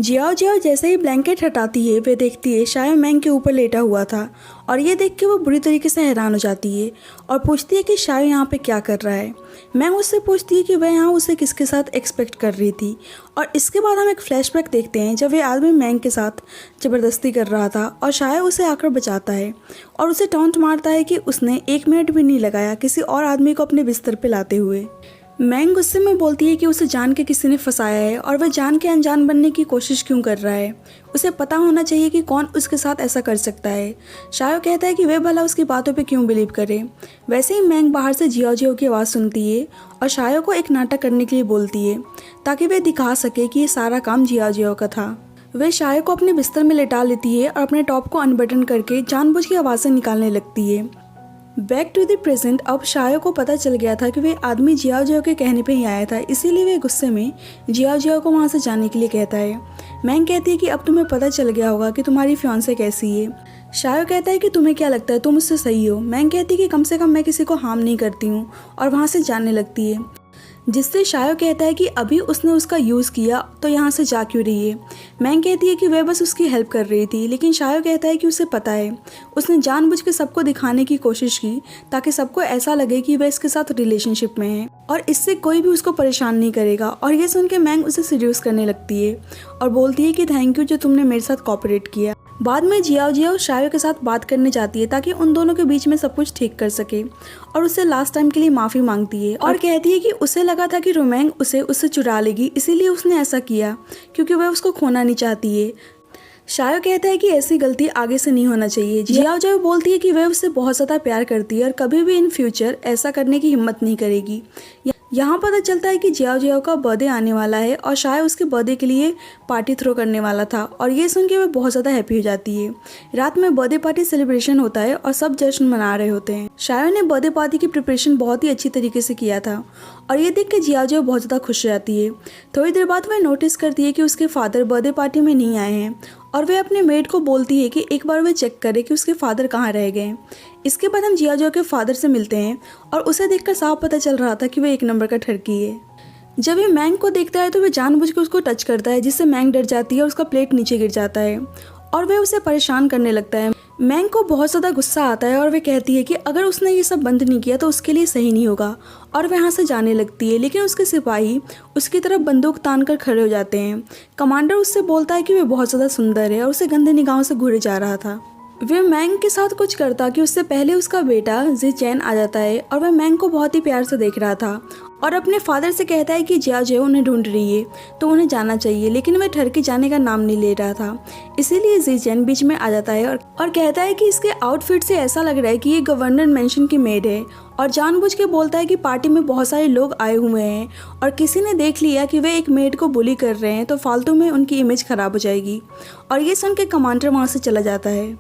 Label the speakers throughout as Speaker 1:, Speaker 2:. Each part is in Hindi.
Speaker 1: जियाओ जियाओ जैसे ही ब्लैंकेट हटाती है वे देखती है शायो मैंग के ऊपर लेटा हुआ था और ये देख के वो बुरी तरीके से हैरान हो जाती है और पूछती है कि शायो यहाँ पे क्या कर रहा है। मैंग उससे पूछती है कि वह यहाँ उसे किसके साथ एक्सपेक्ट कर रही थी और इसके बाद हम एक फ्लैशबैक देखते हैं जब ये आदमी मैंग के साथ ज़बरदस्ती कर रहा था और शायो उसे आकर बचाता है और उसे टॉन्ट मारता है कि उसने 1 मिनट भी नहीं लगाया किसी और आदमी को अपने बिस्तर पर लाते हुए। मैंग गुस्से में बोलती है कि उसे जान के किसी ने फंसाया है और वह जान के अनजान बनने की कोशिश क्यों कर रहा है। उसे पता होना चाहिए कि कौन उसके साथ ऐसा कर सकता है। शायो कहता है कि वह भला उसकी बातों पे क्यों बिलीव करे। वैसे ही मैंग बाहर से जियाओ जियाओ की आवाज़ सुनती है और शायो को एक नाटक करने के लिए बोलती है ताकि वह दिखा सके कि ये सारा काम जियाओ जियाओ का था। वह शायो को अपने बिस्तर में लेटा लेती है और अपने टॉप को अनबटन करके जानबूझ के आवाज़ें निकालने लगती है। Back to the present. अब शायो को पता चल गया था कि वे आदमी जियाओ जियाओ के कहने पे ही आया था, इसीलिए वे गुस्से में जियाओ जियाओ को वहाँ से जाने के लिए कहता है। मैंग कहती है कि अब तुम्हें पता चल गया होगा कि तुम्हारी फियांसे कैसी है। शायो कहता है कि तुम्हें क्या लगता है तुम मुझसे सही हो। मैंग कहती है कि कम से कम मैं किसी को हार्म नहीं करती हूँ और वहाँ से जाने लगती है, जिससे शायो कहता है कि अभी उसने उसका यूज़ किया तो यहाँ से जा क्यों रही है। मैंग कहती है कि वह बस उसकी हेल्प कर रही थी, लेकिन शायो कहता है कि उसे पता है उसने जानबूझ के सबको दिखाने की कोशिश की ताकि सबको ऐसा लगे कि वह इसके साथ रिलेशनशिप में है और इससे कोई भी उसको परेशान नहीं करेगा। और ये सुन के मैंग उसे सीड्यूस करने लगती है और बोलती है कि थैंक यू जो तुमने मेरे साथ कोऑपरेट किया। बाद में जियाओ जियाओ शायो के साथ बात करने जाती है ताकि उन दोनों के बीच में सब कुछ ठीक कर सके और उससे लास्ट टाइम के लिए माफ़ी मांगती है और कहती है कि उसे लगा था कि रोमैंग उससे चुरा लेगी, इसीलिए उसने ऐसा किया क्योंकि वह उसको खोना नहीं चाहती है। शायो कहता है कि ऐसी गलती आगे से नहीं होना चाहिए। जियाओ जियाओ बोलती है कि वह उससे बहुत ज़्यादा प्यार करती है और कभी भी इन फ्यूचर ऐसा करने की हिम्मत नहीं करेगी। यहाँ पता चलता है कि जियाओ जियाओ का बर्थडे आने वाला है और शायो उसके बर्थडे के लिए पार्टी थ्रो करने वाला था और ये सुन के वह बहुत ज़्यादा हैप्पी हो जाती है। रात में बर्थडे पार्टी सेलिब्रेशन होता है और सब जश्न मना रहे होते हैं। शायो ने बर्थडे पार्टी की प्रिपरेशन बहुत ही अच्छी तरीके से किया था और ये देख के जियाओ जियाओ बहुत ज़्यादा खुश हो जाती है। थोड़ी देर बाद वह नोटिस करती है कि उसके फादर बर्थडे पार्टी में नहीं आए हैं और वह अपने मेड को बोलती है कि एक बार वह चेक करे कि उसके फादर कहाँ रह गए। इसके बाद हम जियाओ जियाओ के फादर से मिलते हैं और उसे देखकर साफ पता चल रहा था कि वह 1 नंबर का ठरकी है। जब ये मैंग को देखता है तो वह जानबूझ के उसको टच करता है, जिससे मैंग डर जाती है और उसका प्लेट नीचे गिर जाता है और वह उसे परेशान करने लगता है। मैंग को बहुत ज़्यादा गुस्सा आता है और वह कहती है कि अगर उसने ये सब बंद नहीं किया तो उसके लिए सही नहीं होगा और वह यहाँ से जाने लगती है, लेकिन उसके सिपाही उसकी तरफ बंदूक तान कर खड़े हो जाते हैं। कमांडर उससे बोलता है कि वह बहुत ज़्यादा सुंदर है और उसे गंदे निगाहों से घूरे जा रहा था। वह मैंग के साथ कुछ करता कि उससे पहले उसका बेटा जी चैन आ जाता है और वह मैंग को बहुत ही प्यार से देख रहा था और अपने फादर से कहता है कि जियाओ जियाओ उन्हें ढूंढ रही है तो उन्हें जाना चाहिए, लेकिन वह ठर के जाने का नाम नहीं ले रहा था। इसीलिए जी चैन बीच में आ जाता है और कहता है कि इसके आउटफिट से ऐसा लग रहा है कि ये गवर्नर मेंशन की मेड है और जानबूझ के बोलता है कि पार्टी में बहुत सारे लोग आए हुए हैं और किसी ने देख लिया कि वे एक मेड को बुली कर रहे हैं तो फालतू में उनकी इमेज खराब हो जाएगी। और ये सुन के कमांडर वहाँ से चला जाता है।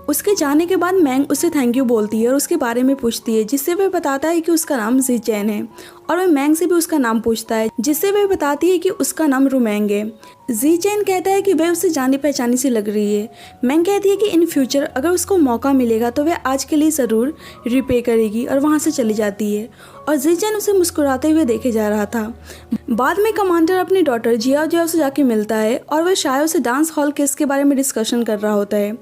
Speaker 1: उसके जाने के बाद मैंग उससे थैंक यू बोलती है और उसके बारे में पूछती है, जिससे वह बताता है कि उसका नाम जी चैन है और वह मैंग से भी उसका नाम पूछता है, जिससे वह बताती है कि उसका नाम रोमैंग है। जी चैन कहता है कि वह उससे जानी पहचानी सी लग रही है। मैंग कहती है कि इन फ्यूचर अगर उसको मौका मिलेगा तो वह आज के लिए ज़रूर रिपे करेगी और वहाँ से चली जाती है और जी चैन उसे मुस्कुराते हुए देखे जा रहा था। बाद में कमांडर अपनी डॉटर जियाओ जियाओ से जाके मिलता है और वह शायो से डांस हॉल केस के बारे में डिस्कशन कर रहा होता है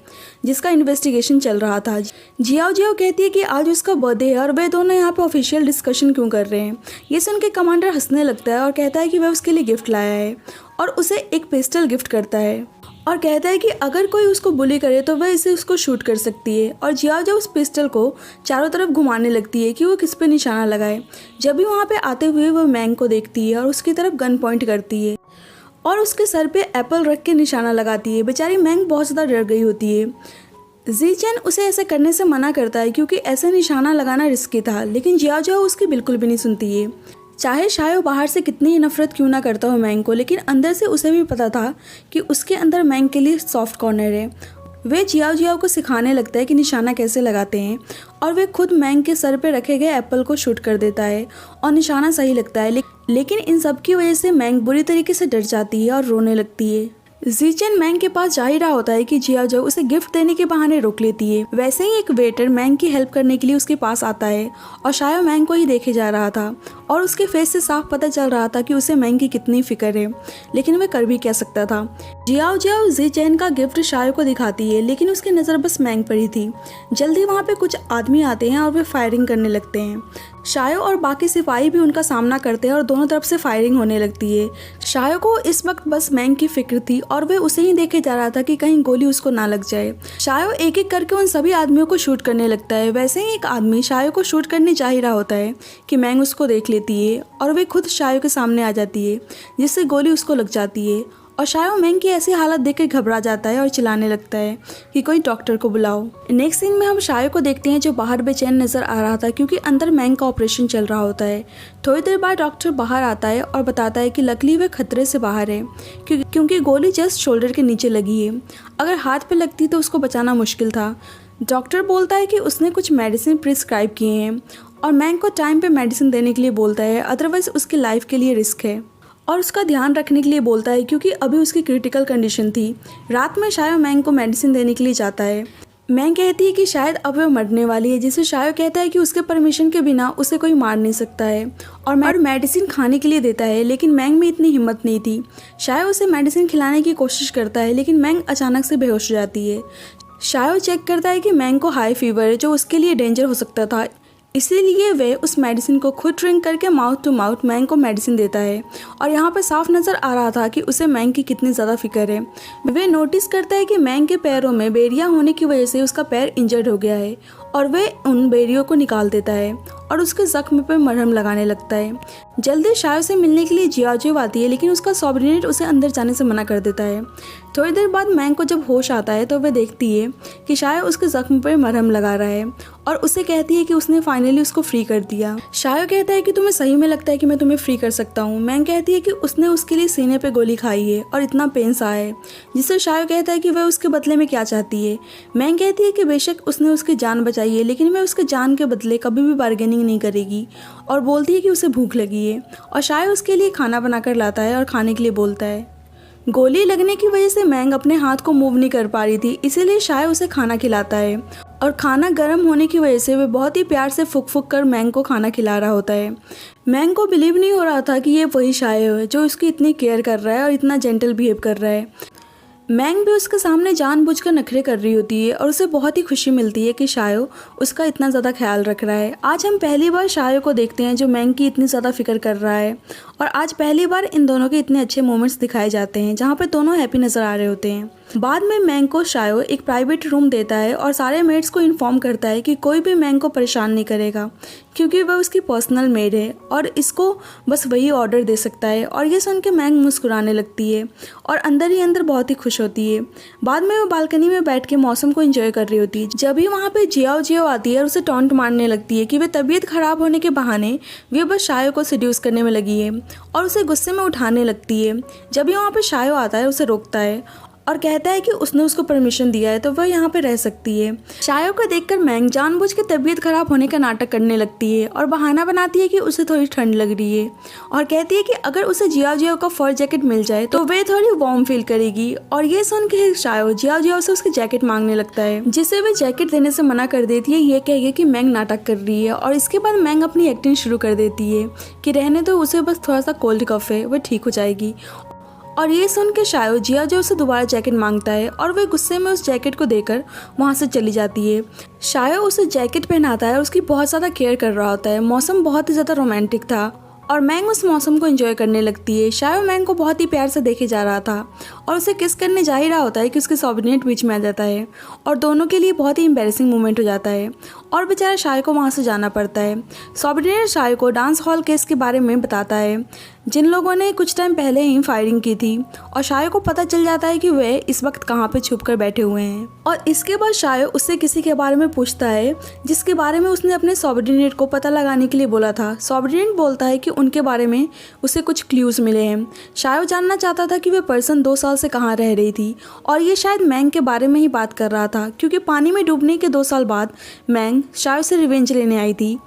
Speaker 1: जिसका इन्वेस्टिगेशन चल रहा था। जियाओ जियाओ कहती है कि आज उसका बर्थडे है और वे दोनों यहाँ पे ऑफिशियल डिस्कशन क्यों कर रहे हैं। ये सुन के कमांडर हंसने लगता है और कहता है कि वह उसके लिए गिफ्ट लाया है और उसे एक पिस्टल गिफ्ट करता है और कहता है कि अगर कोई उसको बुली करे तो वह इसे उसको शूट कर सकती है। और जियाओ जियाओ उस पिस्टल को चारों तरफ घुमाने लगती है कि वो किस पे निशाना लगाए। जब भी वहाँ पे आते हुए वह मैंग को देखती है और उसकी तरफ गन पॉइंट करती है और उसके सर पे एप्पल रख के निशाना लगाती है। बेचारी मैंग बहुत ज़्यादा डर गई होती है। जी चैन उसे ऐसे करने से मना करता है क्योंकि ऐसे निशाना लगाना रिस्की था, लेकिन जियाओ जियाओ उसकी बिल्कुल भी नहीं सुनती है। चाहे शायो बाहर से कितनी ही नफरत क्यों ना करता हो मैंग को, लेकिन अंदर से उसे भी पता था कि उसके अंदर मैंग के लिए सॉफ्ट कॉर्नर है। वे जियाओ जियाओ को सिखाने लगता है कि निशाना कैसे लगाते हैं और वे खुद मैंग के सर पे रखे गए एप्पल को शूट कर देता है और निशाना सही लगता है। लेकिन इन सब की वजह से मैंग बुरी तरीके से डर जाती है और रोने लगती है। जी चैन मैंग के पास जा ही रहा होता है कि जियाओ जियाओ उसे गिफ्ट देने के बहाने रोक लेती है। वैसे ही एक वेटर मैंग की हेल्प करने के लिए उसके पास आता है और शायो मैंग को ही देखे जा रहा था और उसके फेस से साफ पता चल रहा था कि उसे मैंग की कितनी फिक्र है, लेकिन वह कर भी क्या सकता था। जियाओ जियाओ जी चैन का गिफ्ट शायो को दिखाती है, लेकिन उसकी नज़र बस मैंग पर ही थी। जल्दी वहाँ पे कुछ आदमी आते हैं और वे फायरिंग करने लगते हैं। शायो और बाकी सिपाही भी उनका सामना करते हैं और दोनों तरफ से फायरिंग होने लगती है। शायो को इस वक्त बस मैंग की फिक्र थी और वे उसे ही देखे जा रहा था कि कहीं गोली उसको ना लग जाए। शायो एक एक करके उन सभी आदमियों को शूट करने लगता है। वैसे ही एक आदमी शायो को शूट करने जा ही रहा होता है कि मैंग उसको देख लेती है और वे खुद शायो के सामने आ जाती है, जिससे गोली उसको लग जाती है। और शायो मैंग की ऐसी हालत देखकर घबरा जाता है और चिल्लाने लगता है कि कोई डॉक्टर को बुलाओ। नेक्स्ट सीन में हम शायो को देखते हैं जो बाहर बेचैन नजर आ रहा था क्योंकि अंदर मैंग का ऑपरेशन चल रहा होता है। थोड़ी देर बाद डॉक्टर बाहर आता है और बताता है कि लकली वे खतरे से बाहर है क्योंकि गोली जस्ट शोल्डर के नीचे लगी है। अगर हाथ पे लगती तो उसको बचाना मुश्किल था। डॉक्टर बोलता है कि उसने कुछ मेडिसिन प्रिस्क्राइब किए हैं और मैंग को टाइम पे मेडिसिन देने के लिए बोलता है, अदरवाइज उसकी लाइफ के लिए रिस्क है। और उसका ध्यान रखने के लिए बोलता है क्योंकि अभी उसकी क्रिटिकल कंडीशन थी। रात में शायो मैंग को मेडिसिन देने के लिए जाता है। मैंग कहती है कि शायद अब वह मरने वाली है, जिसे शायो कहता है कि उसके परमिशन के बिना उसे कोई मार नहीं सकता है और मेडिसिन खाने के लिए देता है, लेकिन मैंग में इतनी हिम्मत नहीं थी। शायो उसे मेडिसिन खिलाने की कोशिश करता है, लेकिन मैंग अचानक से बेहोश हो जाती है। शायो चेक करता है कि मैंग को हाई फीवर है, जो उसके लिए डेंजर हो सकता था, इसीलिए वे उस मेडिसिन को खुद ड्रिंक करके माउथ टू माउथ मैंग को मेडिसिन देता है। और यहाँ पर साफ नज़र आ रहा था कि उसे मैंग की कितनी ज़्यादा फिक्र है। वे नोटिस करता है कि मैंग के पैरों में बेरियां होने की वजह से उसका पैर इंजर्ड हो गया है और वे उन बेरियों को निकाल देता है और उसके जख्म पर मरहम लगाने लगता है। जल्दी शायो से मिलने के लिए जियाओ आती है, लेकिन उसका सबऑर्डिनेट उसे अंदर जाने से मना कर देता है। थोड़ी देर बाद मैंग को जब होश आता है तो वह देखती है कि शायो उसके जख्म पर मरहम लगा रहा है और उसे कहती है कि उसने फाइनली उसको फ्री कर दिया। शायो कहता है कि तुम्हें सही में लगता है कि मैं तुम्हें फ्री कर सकता हूँ। मैंग कहती है कि उसने उसके लिए सीने पे गोली खाई है और इतना पेन सा है, जिससे शायो कहता है कि वह उसके बदले में क्या चाहती है। मैंग कहती है कि बेशक उसने उसकी जान बचाई है, लेकिन वह उसके जान के बदले कभी भी बार्गेनिंग नहीं करेगी और बोलती है कि उसे भूख लगी है। और शायो उसके लिए खाना बनाकर लाता है और खाने के लिए बोलता है। गोली लगने की वजह से मैंग अपने हाथ को मूव नहीं कर पा रही थी, इसीलिए शायो उसे खाना खिलाता है और खाना गर्म होने की वजह से वे बहुत ही प्यार से फुक फुक कर मैंग को खाना खिला रहा होता है। मैंग को बिलीव नहीं हो रहा था कि ये वही शायो है जो उसकी इतनी केयर कर रहा है और इतना जेंटल बिहेव कर रहा है। मैंग भी उसके सामने जानबूझकर नखरे कर रही होती है और उसे बहुत ही खुशी मिलती है कि शायो उसका इतना ज़्यादा ख्याल रख रहा है। आज हम पहली बार शायो को देखते हैं जो मैंग की इतनी ज़्यादा फिक्र कर रहा है और आज पहली बार इन दोनों के इतने अच्छे मोमेंट्स दिखाए जाते हैं जहाँ पे दोनों हैप्पी नज़र आ रहे होते हैं। बाद में मैंग को शायो एक प्राइवेट रूम देता है और सारे मेड्स को इन्फॉर्म करता है कि कोई भी मैंग को परेशान नहीं करेगा क्योंकि वह उसकी पर्सनल मेड है और इसको बस वही ऑर्डर दे सकता है। और ये सुन के मैंग मुस्कुराने लगती है और अंदर ही अंदर बहुत ही खुश होती है। बाद में वो बालकनी में बैठ के मौसम को एंजॉय कर रही होती है। जब ही वहाँ पे जियाओ आती है और उसे टॉन्ट मारने लगती है कि वे तबीयत खराब होने के बहाने वे बस शायो को सेड्यूस करने में लगी है और उसे गुस्से में उठाने लगती है। जब ही वहाँ पे शायो आता है उसे रोकता है और कहता है कि उसने उसको परमिशन दिया है तो वह यहाँ पे रह सकती है। शायो को देखकर मैंग जानबूझ के तबीयत खराब होने का नाटक करने लगती है और बहाना बनाती है कि उसे थोड़ी ठंड लग रही है और कहती है कि अगर उसे जियाओ का फर जैकेट मिल जाए तो वह थोड़ी वार्म फील करेगी। और ये सुन के शायो जियाओ से उसकी जैकेट मांगने लगता है, जिसे वह जैकेट देने से मना कर देती है, ये कह कि मैंग नाटक कर रही है। और इसके बाद मैंग अपनी एक्टिंग शुरू कर देती है कि रहने दो, उसे बस थोड़ा सा कोल्ड कफ है, वह ठीक हो जाएगी। और ये सुन के शायो जियाओ से दोबारा जैकेट मांगता है और वे गुस्से में उस जैकेट को देकर वहाँ से चली जाती है। शायो उसे जैकेट पहनाता है और उसकी बहुत ज़्यादा केयर कर रहा होता है। मौसम बहुत ही ज़्यादा रोमांटिक था और मैंग उस मौसम को एंजॉय करने लगती है। शायो मैंग को बहुत ही प्यार से देखे जा रहा था और उसे किस करने जा ही रहा होता है कि उसके सबऑर्डिनेट बीच में आ जाता है और दोनों के लिए बहुत ही एम्बैरेसिंग मोमेंट हो जाता है और बेचारा शायो को वहाँ से जाना पड़ता है। सबऑर्डिनेट शायो को डांस हॉल केस के बारे में बताता है जिन लोगों ने कुछ टाइम पहले ही फायरिंग की थी और शायो को पता चल जाता है कि वे इस वक्त कहाँ पे छुप कर बैठे हुए हैं। और इसके बाद शायो उससे किसी के बारे में पूछता है जिसके बारे में उसने अपने सबऑर्डिनेट को पता लगाने के लिए बोला था। सबऑर्डिनेट बोलता है कि उनके बारे में उसे कुछ क्लूज मिले हैं। शायो जानना चाहता था कि वह पर्सन 2 साल से कहाँ रह रही थी और ये शायद मैंग के बारे में ही बात कर रहा था क्योंकि पानी में डूबने के 2 साल बाद मैंग शायो से रिवेंज लेने आई थी।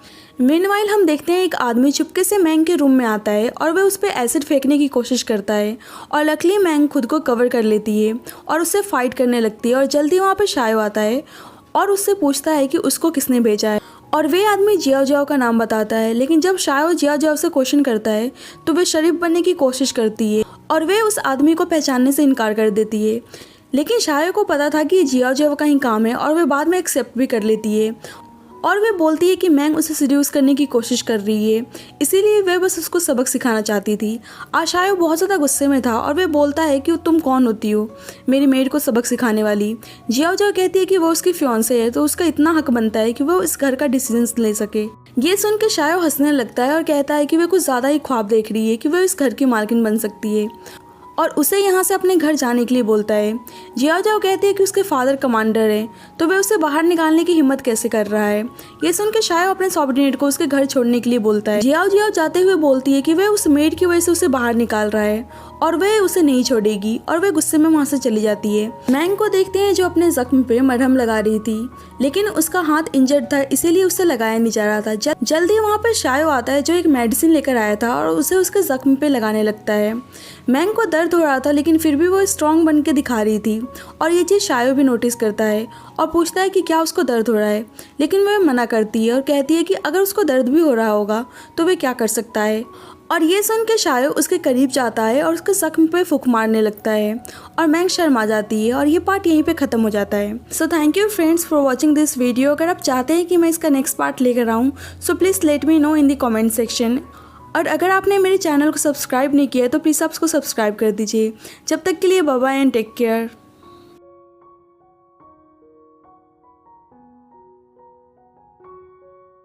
Speaker 1: मीनवाइल हम देखते हैं एक आदमी चुपके से मैंग के रूम में आता है और वह उस पर एसिड फेंकने की कोशिश करता है और लकीली मैंग खुद को कवर कर लेती है और उससे फाइट करने लगती है। और जल्दी वहाँ पर शायो आता है और उससे पूछता है कि उसको किसने भेजा है और वे आदमी जियाओ का नाम बताता है। लेकिन जब शायो जियाओ से क्वेश्चन करता है तो वे शरीफ बनने की कोशिश करती है और वे उस आदमी को पहचानने से इनकार कर देती है। लेकिन शायो को पता था कि जियाओ जियाओ का ही काम है और वे बाद में एक्सेप्ट भी कर लेती है और वे बोलती है कि मैंग उसे सीड्यूस करने की कोशिश कर रही है, इसीलिए वे बस उसको सबक सिखाना चाहती थी। आज शायो बहुत ज़्यादा गुस्से में था और वे बोलता है कि तुम कौन होती हो मेरी मेड को सबक सिखाने वाली। जियाओ जियाओ कहती है कि वो उसकी फियांसे है तो उसका इतना हक बनता है कि वो इस घर का डिसीजन ले सके। ये सुन के शायो हंसने लगता है और कहता है कि वे कुछ ज़्यादा ही ख्वाब देख रही है कि वह इस घर की मालकिन बन सकती है और उसे यहाँ से अपने घर जाने के लिए बोलता है। जियाओ जियाओ कहती है कि उसके फादर कमांडर हैं तो वे उसे बाहर निकालने की हिम्मत कैसे कर रहा है। ये सुन के शायो अपने सबऑर्डिनेट को उसके घर छोड़ने के लिए बोलता है। जियाओ जियाओ जाते हुए बोलती है कि वह उस मेड की वजह से उसे बाहर निकाल रहा है और वह उसे नहीं छोड़ेगी और वह गुस्से में वहाँ से चली जाती है। मैंग को देखते हैं जो अपने जख्म पे मरहम लगा रही थी, लेकिन उसका हाथ इंजर्ड था इसीलिए उसे लगाया नहीं जा रहा था। जल्दी वहाँ पर शायो आता है जो एक मेडिसिन लेकर आया था और उसे उसके जख्म पे लगाने लगता है। मैंग को दर्द हो रहा था लेकिन फिर भी वो स्ट्रॉन्ग बन के दिखा रही थी और ये चीज़ शायो भी नोटिस करता है और पूछता है कि क्या उसको दर्द हो रहा है, लेकिन वह मना करती है और कहती है कि अगर उसको दर्द भी हो रहा होगा तो वह क्या कर सकता है। और ये सुन के शायो उसके करीब जाता है और उसके जख्म पे फूंक मारने लगता है और मैंग शर्मा जाती है और ये पार्ट यहीं पे ख़त्म हो जाता है। So thank you friends for watching this video. अगर आप चाहते हैं कि मैं इसका नेक्स्ट पार्ट लेकर आऊँ so please let me know in the comment section. और अगर आपने मेरे चैनल को सब्सक्राइब नहीं किया है तो प्लीज़ आप उसको सब्सक्राइब कर दीजिए। जब तक के लिए bye bye and take care.